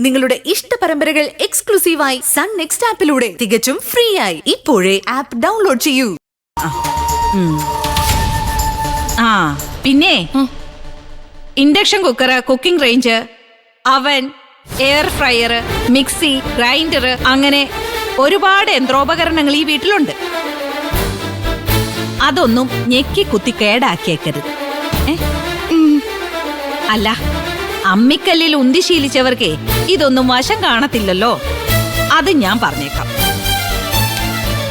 നിങ്ങളുടെ ഇഷ്ട പരമ്പരകൾ എക്സ്ക്ലൂസീവായി സൺ നെക്സ്റ്റ് ആപ്പിലൂടെ തികച്ചും ഫ്രീ ആയി ഇപ്പോഴേ ആപ്പ് ഡൗൺലോഡ് ചെയ്യൂ. പിന്നെ ഇൻഡക്ഷൻ കുക്കർ, കുക്കിംഗ് റേഞ്ച്, അവൻ, എയർ ഫ്രയർ, മിക്സി, ഗ്രൈൻഡർ, അങ്ങനെ ഒരുപാട് യന്ത്രോപകരണങ്ങൾ ഈ വീട്ടിലുണ്ട്. അതൊന്നും ഞെക്കി കുത്തി കേടാക്കിയേക്കരുത്. അല്ല, അമ്മിക്കല്ലിൽ ഉന്തി ശീലിച്ചവർക്ക് ഇതൊന്നും വശം കാണത്തില്ലല്ലോ. അത് ഞാൻ പറഞ്ഞേക്കാം.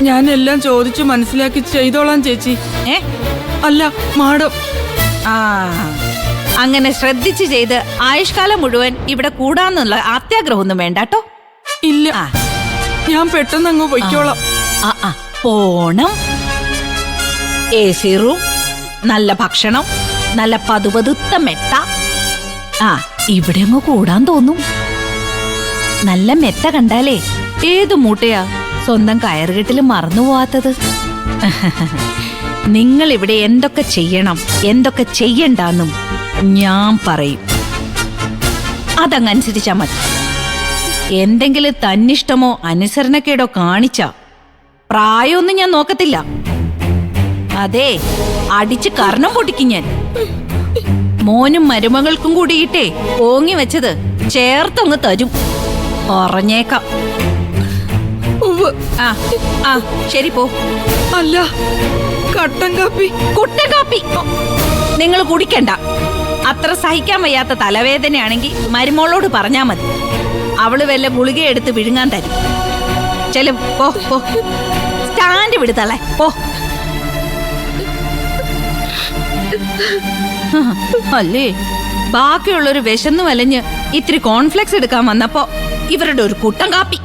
ഞാൻ എല്ലാം ചോദിച്ചു മനസ്സിലാക്കി ചെയ്തോളാം ചേച്ചി. അല്ല മാഡം, അങ്ങനെ ശ്രദ്ധിച്ച് ചെയ്ത് ആയുഷ്കാലം മുഴുവൻ ഇവിടെ കൂടാന്നുള്ള അത്യാഗ്രഹമൊന്നും വേണ്ടാട്ടോ. ഇല്ല, ഞാൻ പെട്ടെന്ന് അങ്ങ് പൊയ്ക്കോളാം. പോണം. AC റൂം, നല്ല ഭക്ഷണം, നല്ല പതുപതുത്ത മെത്ത. ഇവിടെ അങ്ങ് കൂടാൻ തോന്നും. നല്ല മെത്ത കണ്ടാലേ ഏതു മൂട്ടയാ സ്വന്തം കയറുകെട്ടിൽ മറന്നുപോവാത്തത്. നിങ്ങൾ ഇവിടെ എന്തൊക്കെ ചെയ്യണം, എന്തൊക്കെ ചെയ്യണ്ടെന്നും ഞാൻ പറയും. അതങ്ങനുസരിച്ചാ മതി. എന്തെങ്കിലും തന്നിഷ്ടമോ അനുസരണക്കേടോ കാണിച്ച പ്രായമൊന്നും ഞാൻ നോക്കത്തില്ല. അതെ, അടിച്ച് കർണം പൊട്ടിക്കും ഞാൻ. മോനും മരുമകൾക്കും കൂടിയിട്ടേ ഓങ്ങി വെച്ചത് ചേർത്തങ്ങ് തരും. പറഞ്ഞേക്കാം. ശരി, പോ. അല്ല, കട്ടൻ കാപ്പി. കുട്ടൻ കാപ്പി നിങ്ങൾ കുടിക്കണ്ട. അത്ര സഹിക്കാൻ വയ്യാത്ത തലവേദനയാണെങ്കിൽ മരുമോളോട് പറഞ്ഞാ മതി. അവള് വല്ല ഗുളിക എടുത്ത് വിഴുങ്ങാൻ തരും. ചെലും, പോ പോ. സ്റ്റാൻഡ് വിടുതളെ, പോ. അല്ലേ, ബാക്കിയുള്ളൊരു വിശന്നു വലഞ്ഞ് ഇത്തിരി കോൺഫ്ലെക്സ് എടുക്കാൻ വന്നപ്പോ ഇവരുടെ ഒരു കുട്ടൻ കാപ്പി.